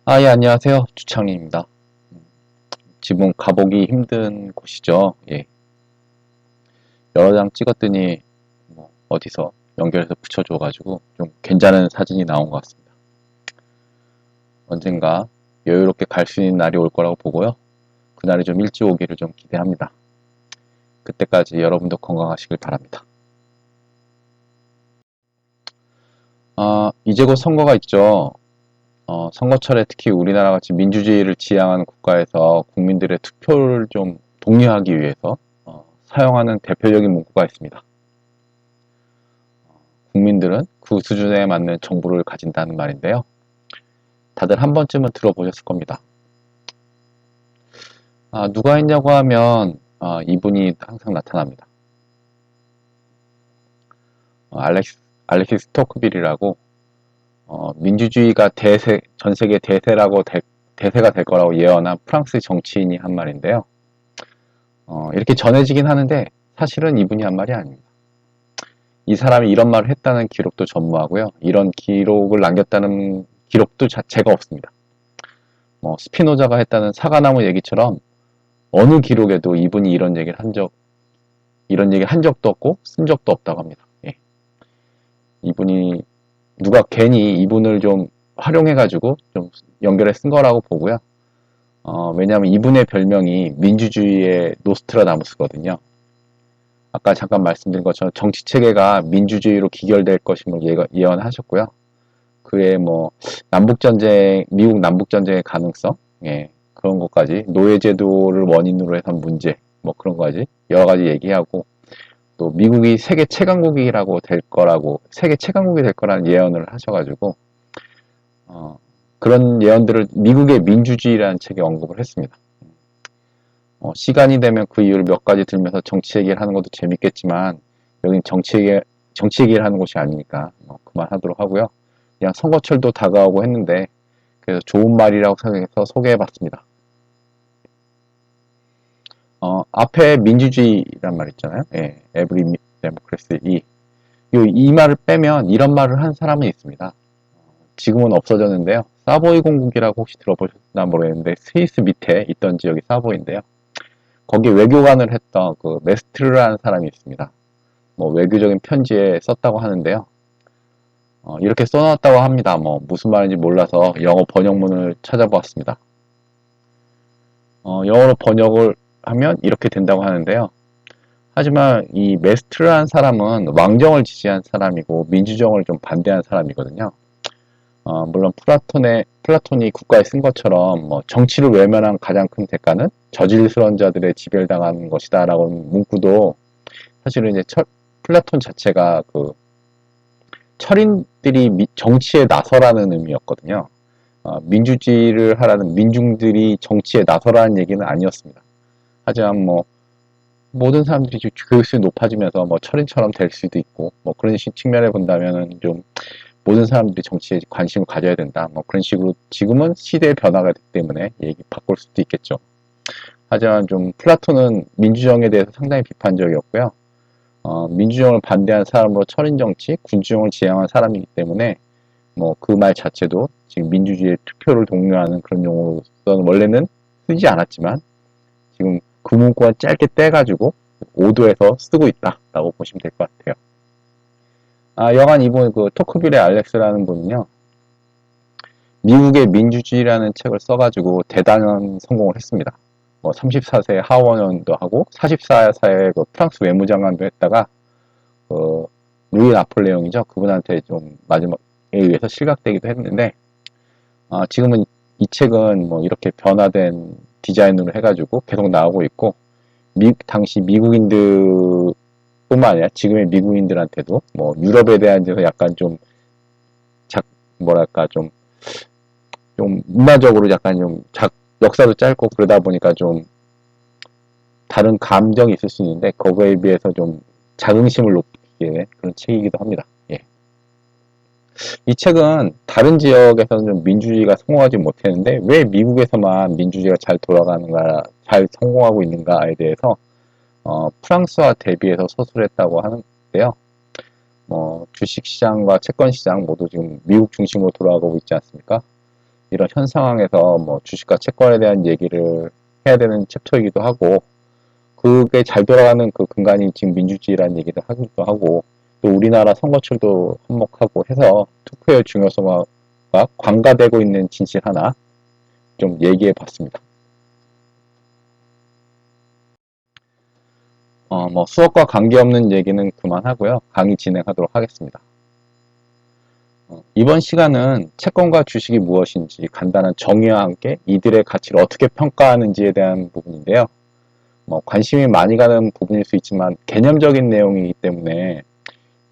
예, 안녕하세요. 주창립입니다. 지금 가보기 힘든 곳이죠. 예. 여러 장 찍었더니, 어디서 연결해서 붙여줘가지고, 좀 괜찮은 사진이 나온 것 같습니다. 언젠가 여유롭게 갈 수 있는 날이 올 거라고 보고요. 그날이 좀 일찍 오기를 좀 기대합니다. 그때까지 여러분도 건강하시길 바랍니다. 이제 곧 선거가 있죠. 선거철에 특히 우리나라 같이 민주주의를 지향하는 국가에서 국민들의 투표를 좀 독려하기 위해서 사용하는 대표적인 문구가 있습니다. 국민들은 그 수준에 맞는 정보를 가진다는 말인데요. 다들 한 번쯤은 들어보셨을 겁니다. 누가 했냐고 하면 이분이 항상 나타납니다. 알렉시스 토크빌이라고 민주주의가 전 세계 대세가 될 거라고 예언한 프랑스 정치인이 한 말인데요. 이렇게 전해지긴 하는데 사실은 이분이 한 말이 아닙니다. 이 사람이 이런 말을 했다는 기록도 전무하고요. 이런 기록을 남겼다는 기록도 자체가 없습니다. 스피노자가 했다는 사과나무 얘기처럼 어느 기록에도 이분이 이런 얘기를 한 적도 없고 쓴 적도 없다고 합니다. 예. 이분이 누가 괜히 이분을 좀 활용해가지고 좀 연결해 쓴 거라고 보고요. 왜냐하면 이분의 별명이 민주주의의 노스트라다무스거든요. 아까 잠깐 말씀드린 것처럼 정치 체계가 민주주의로 기결될 것임을 예언하셨고요. 그의 미국 남북전쟁의 가능성, 예, 그런 것까지, 노예제도를 원인으로 해서 문제, 그런 거까지, 여러 가지 얘기하고, 또 미국이 세계 최강국이 될 거라는 예언을 하셔가지고, 그런 예언들을 미국의 민주주의라는 책에 언급을 했습니다. 시간이 되면 그 이유를 몇 가지 들면서 정치 얘기를 하는 것도 재밌겠지만, 여긴 정치 얘기를 하는 곳이 아니니까, 그만하도록 하고요. 그냥 선거철도 다가오고 했는데, 그래서 좋은 말이라고 생각해서 소개해봤습니다. 앞에 민주주의란 말 있잖아요. 예, every democracy. 이 말을 빼면 이런 말을 한 사람은 있습니다. 지금은 없어졌는데요. 사보이 공국이라고 혹시 들어보셨나 모르겠는데, 스위스 밑에 있던 지역이 사보이인데요. 거기 외교관을 했던 그 메스트르라는 사람이 있습니다. 외교적인 편지에 썼다고 하는데요. 이렇게 써놨다고 합니다. 무슨 말인지 몰라서 영어 번역문을 찾아보았습니다. 영어로 번역을 하면 이렇게 된다고 하는데요. 하지만 이 메스트라는 사람은 왕정을 지지한 사람이고 민주정을 좀 반대한 사람이거든요. 물론 플라톤이 국가에 쓴 것처럼 정치를 외면한 가장 큰 대가는 저질스러운 자들의 지배당하는 것이다 라고 문구도 사실은 이제 플라톤 자체가 그 철인들이 정치에 나서라는 의미였거든요. 민주주의를 하라는 민중들이 정치에 나서라는 얘기는 아니었습니다. 하지만 모든 사람들이 교육수준이 높아지면서 철인처럼 될 수도 있고 그런 측면에 본다면은 좀 모든 사람들이 정치에 관심을 가져야 된다. 그런 식으로 지금은 시대의 변화가 됐기 때문에 얘기 바꿀 수도 있겠죠. 하지만 좀 플라톤은 민주정에 대해서 상당히 비판적이었고요. 민주정을 반대한 사람으로 철인정치, 군주정을 지향한 사람이기 때문에 그 말 자체도 지금 민주주의의 투표를 독려하는 그런 용어로서는 원래는 쓰지 않았지만 지금 그 문구가 짧게 떼가지고 오도해서 쓰고 있다라고 보시면 될 것 같아요. 여간 이분 그 토크빌의 알렉스라는 분은요. 미국의 민주주의라는 책을 써가지고 대단한 성공을 했습니다. 34세 하원의원도 하고 44세 그 프랑스 외무장관도 했다가 루이 나폴레옹이죠. 그분한테 좀 마지막에 의해서 실각되기도 했는데 지금은 이 책은 이렇게 변화된 디자인으로 해가지고 계속 나오고 있고 당시 미국인들 뿐만 아니라 지금의 미국인들한테도 유럽에 대한 데서 약간 좀 뭐랄까 좀 문화적으로 약간 역사도 짧고 그러다 보니까 좀 다른 감정이 있을 수 있는데 거기에 비해서 좀 자긍심을 높이게 그런 책이기도 합니다. 예. 이 책은 다른 지역에서는 좀 민주주의가 성공하지 못했는데 왜 미국에서만 민주주의가 잘 성공하고 있는가에 대해서 프랑스와 대비해서 서술했다고 하는데요. 주식시장과 채권시장 모두 지금 미국 중심으로 돌아가고 있지 않습니까? 이런 현 상황에서 뭐 주식과 채권에 대한 얘기를 해야 되는 챕터이기도 하고, 그게 잘 돌아가는 그 근간이 지금 민주주의라는 얘기를 하기도 하고, 또 우리나라 선거철도 한몫하고 해서 투표의 중요성과 관가되고 있는 진실 하나 좀 얘기해 봤습니다. 뭐 수업과 관계없는 얘기는 그만하고요. 강의 진행하도록 하겠습니다. 이번 시간은 채권과 주식이 무엇인지 간단한 정의와 함께 이들의 가치를 어떻게 평가하는지에 대한 부분인데요. 뭐 관심이 많이 가는 부분일 수 있지만 개념적인 내용이기 때문에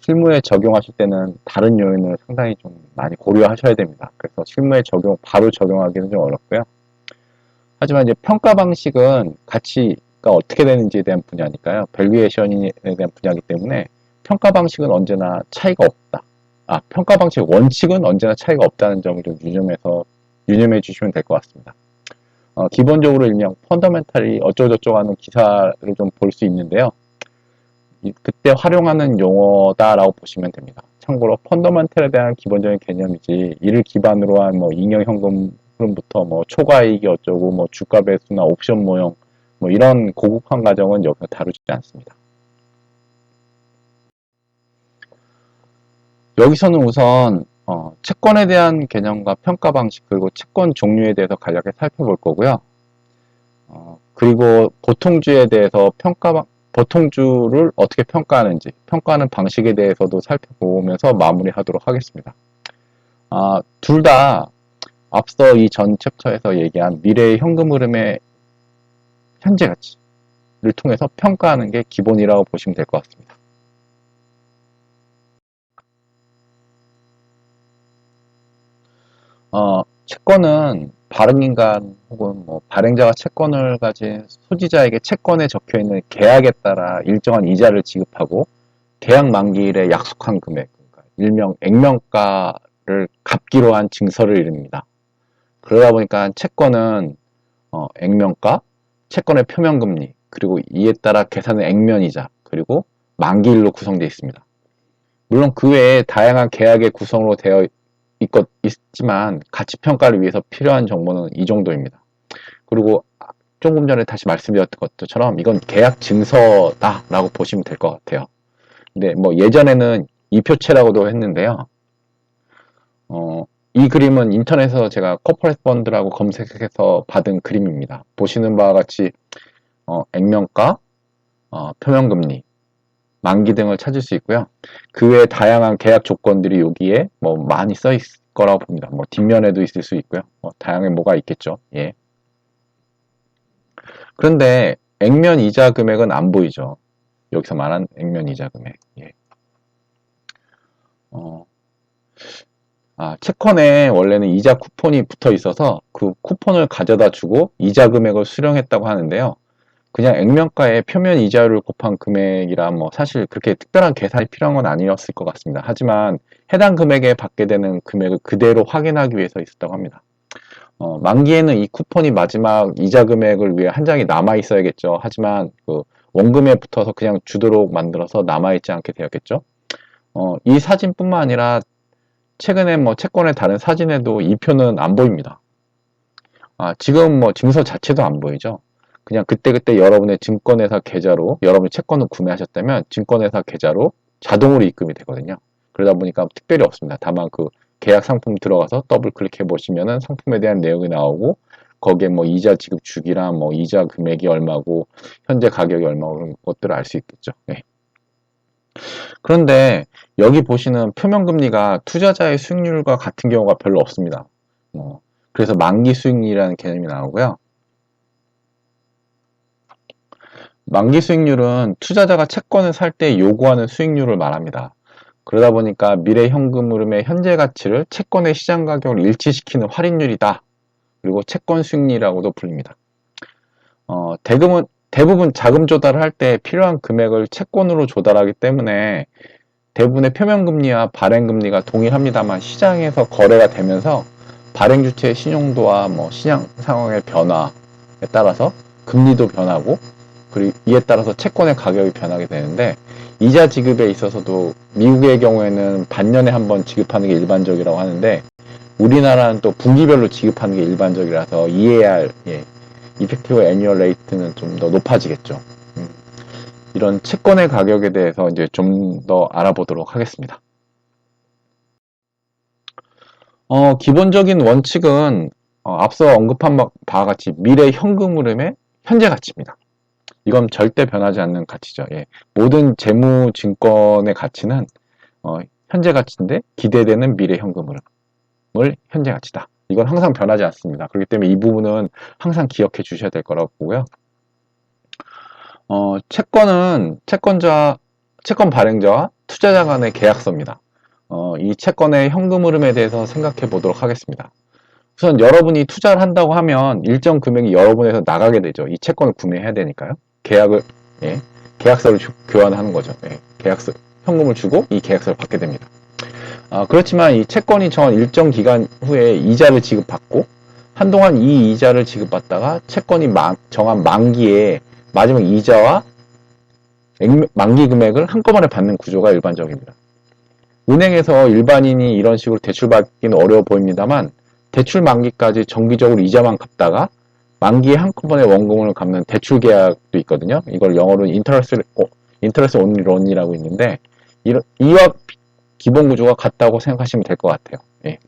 실무에 적용하실 때는 다른 요인을 상당히 좀 많이 고려하셔야 됩니다. 그래서 실무에 바로 적용하기는 좀 어렵고요. 하지만 이제 평가 방식은 가치가 어떻게 되는지에 대한 분야니까요. 밸류에이션에 대한 분야이기 때문에 평가 방식은 언제나 차이가 없다. 평가 방식 원칙은 언제나 차이가 없다는 점을 좀 유념해 주시면 될 것 같습니다. 기본적으로 일명 펀더멘탈이 어쩌고저쩌고 하는 기사를 좀 볼 수 있는데요. 그때 활용하는 용어다라고 보시면 됩니다. 참고로 펀더멘탈에 대한 기본적인 개념이지 이를 기반으로 한 뭐 잉여현금 흐름부터 뭐 초과이익이 어쩌고 뭐 주가 배수나 옵션 모형 뭐 이런 고급한 과정은 여기서 다루지 않습니다. 여기서는 우선 채권에 대한 개념과 평가 방식 그리고 채권 종류에 대해서 간략히 살펴볼 거고요. 그리고 보통주에 대해서 보통주를 어떻게 평가하는지, 평가하는 방식에 대해서도 살펴보면서 마무리하도록 하겠습니다. 둘 다 앞서 이 전 챕터에서 얘기한 미래의 현금 흐름의 현재 가치를 통해서 평가하는 게 기본이라고 보시면 될 것 같습니다. 채권은 발행인간 혹은 뭐 발행자가 채권을 가진 소지자에게 채권에 적혀있는 계약에 따라 일정한 이자를 지급하고 계약 만기일에 약속한 금액, 그러니까 일명 액면가를 갚기로 한 증서를 이릅니다. 그러다 보니까 채권은 액면가, 채권의 표면금리, 그리고 이에 따라 계산의 액면이자, 그리고 만기일로 구성되어 있습니다. 물론 그 외에 다양한 계약의 구성으로 되어 있지만 가치평가를 위해서 필요한 정보는 이 정도입니다. 그리고 조금 전에 다시 말씀드렸던 것처럼 이건 계약 증서다라고 보시면 될 것 같아요. 근데 뭐 예전에는 이표체라고도 했는데요. 이 그림은 인터넷에서 제가 코퍼레이트 펀드라고 검색해서 받은 그림입니다. 보시는 바와 같이 액면가, 표면금리, 만기 등을 찾을 수 있고요. 그 외에 다양한 계약 조건들이 여기에 뭐 많이 써 있을 거라고 봅니다. 뭐 뒷면에도 있을 수 있고요. 다양하게 뭐가 있겠죠. 예. 그런데 액면 이자 금액은 안 보이죠. 여기서 말한 액면 이자 금액. 예. 채권에 원래는 이자 쿠폰이 붙어 있어서 그 쿠폰을 가져다 주고 이자 금액을 수령했다고 하는데요. 그냥 액면가에 표면 이자율을 곱한 금액이라 뭐 사실 그렇게 특별한 계산이 필요한 건 아니었을 것 같습니다. 하지만 해당 금액에 받게 되는 금액을 그대로 확인하기 위해서 있었다고 합니다. 만기에는 이 쿠폰이 마지막 이자 금액을 위해 한 장이 남아 있어야겠죠. 하지만 그 원금에 붙어서 그냥 주도록 만들어서 남아 있지 않게 되었겠죠. 이 사진뿐만 아니라 최근에 뭐 채권의 다른 사진에도 이 표는 안 보입니다. 지금 뭐 증서 자체도 안 보이죠. 그냥 그때그때 여러분의 증권회사 계좌로 여러분이 채권을 구매하셨다면 증권회사 계좌로 자동으로 입금이 되거든요. 그러다 보니까 특별히 없습니다. 다만 그 계약 상품 들어가서 더블 클릭해 보시면은 상품에 대한 내용이 나오고 거기에 뭐 이자 지급 주기랑 뭐 이자 금액이 얼마고 현재 가격이 얼마고 그런 것들을 알 수 있겠죠. 네. 그런데 여기 보시는 표면금리가 투자자의 수익률과 같은 경우가 별로 없습니다. 그래서 만기 수익률이라는 개념이 나오고요. 만기 수익률은 투자자가 채권을 살 때 요구하는 수익률을 말합니다. 그러다 보니까 미래 현금 흐름의 현재 가치를 채권의 시장 가격을 일치시키는 할인율이다. 그리고 채권 수익률이라고도 불립니다. 대부분 자금 조달을 할 때 필요한 금액을 채권으로 조달하기 때문에 대부분의 표면금리와 발행금리가 동일합니다만 시장에서 거래가 되면서 발행주체의 신용도와 뭐 시장 상황의 변화에 따라서 금리도 변하고 그리고 이에 따라서 채권의 가격이 변하게 되는데 이자 지급에 있어서도 미국의 경우에는 반년에 한 번 지급하는 게 일반적이라고 하는데 우리나라는 또 분기별로 지급하는 게 일반적이라서 EAR, 예, Effective Annual Rate는 좀 더 높아지겠죠. 이런 채권의 가격에 대해서 이제 좀 더 알아보도록 하겠습니다. 기본적인 원칙은 앞서 언급한 바와 같이 미래 현금 흐름의 현재 가치입니다. 이건 절대 변하지 않는 가치죠. 예. 모든 재무 증권의 가치는 현재 가치인데 기대되는 미래 현금 흐름을 현재 가치다. 이건 항상 변하지 않습니다. 그렇기 때문에 이 부분은 항상 기억해 주셔야 될 거라고 보고요. 채권은 채권 발행자와 투자자 간의 계약서입니다. 이 채권의 현금 흐름에 대해서 생각해 보도록 하겠습니다. 우선 여러분이 투자를 한다고 하면 일정 금액이 여러분에서 나가게 되죠. 이 채권을 구매해야 되니까요. 예, 계약서를 교환하는 거죠. 예, 현금을 주고 이 계약서를 받게 됩니다. 그렇지만 이 채권이 정한 일정 기간 후에 이자를 지급받고 한동안 이 이자를 지급받다가 채권이 정한 만기에 마지막 이자와 만기 금액을 한꺼번에 받는 구조가 일반적입니다. 은행에서 일반인이 이런 식으로 대출받기는 어려워 보입니다만 대출 만기까지 정기적으로 이자만 갚다가 만기에 한꺼번에 원금을 갚는 대출 계약도 있거든요. 이걸 영어로는 인터레스트 온리 론이라고 있는데 이와 기본 구조가 같다고 생각하시면 될 것 같아요. 예.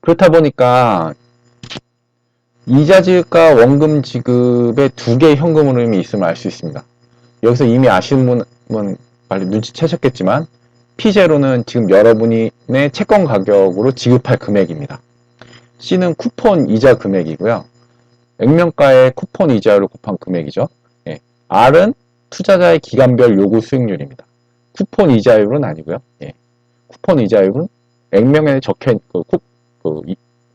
그렇다 보니까 이자 지급과 원금 지급의 두 개의 현금 흐름이 있음을 알 수 있습니다. 여기서 이미 아시는 분은 빨리 눈치채셨겠지만 P0는 지금 여러분의 채권 가격으로 지급할 금액입니다. C는 쿠폰 이자 금액이고요. 액면가의 쿠폰 이자를 곱한 금액이죠. 예. R은 투자자의 기간별 요구 수익률입니다. 쿠폰 이자율은 아니고요. 예. 쿠폰 이자율은 액면에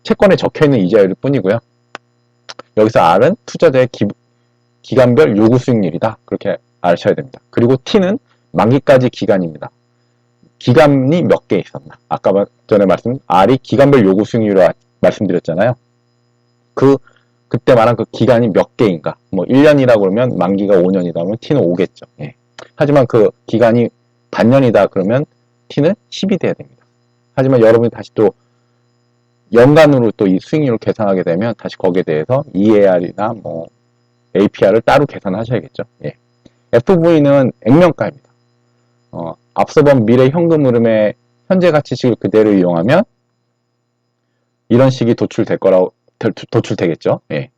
채권에 적혀있는 이자율일 뿐이고요. 여기서 R은 투자자의 기간별 요구 수익률이다. 그렇게 아셔야 됩니다. 그리고 T는 만기까지 기간입니다. 기간이 몇 개 있었나? 아까 전에 R이 기간별 요구 수익률이라고 말씀드렸잖아요. 그때 말한 그 기간이 몇 개인가? 뭐 1년이라고 그러면 만기가 5년이다 그러면 T는 5겠죠. 예. 하지만 그 기간이 반년이다 그러면 T는 10이 돼야 됩니다. 하지만 여러분이 다시 또 연간으로 또 이 수익률을 계산하게 되면 다시 거기에 대해서 EAR이나 뭐 APR을 따로 계산하셔야겠죠. 예. FV는 액면가입니다. 앞서 본 미래 현금 흐름의 현재 가치식을 그대로 이용하면 이런 식이 도출되겠죠. 예.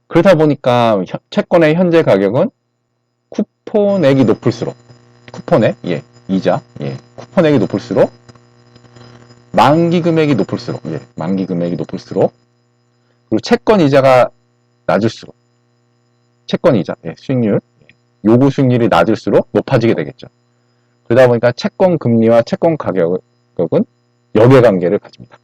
그러다 보니까 채권의 현재 가격은 쿠폰액이 높을수록 이자, 쿠폰액이 높을수록 만기 금액이 높을수록 그리고 채권 이자가 낮을수록 채권 이자, 수익률, 요구 수익률이 낮을수록 높아지게 되겠죠. 그러다 보니까 채권 금리와 채권 가격은 역외관계를 가집니다.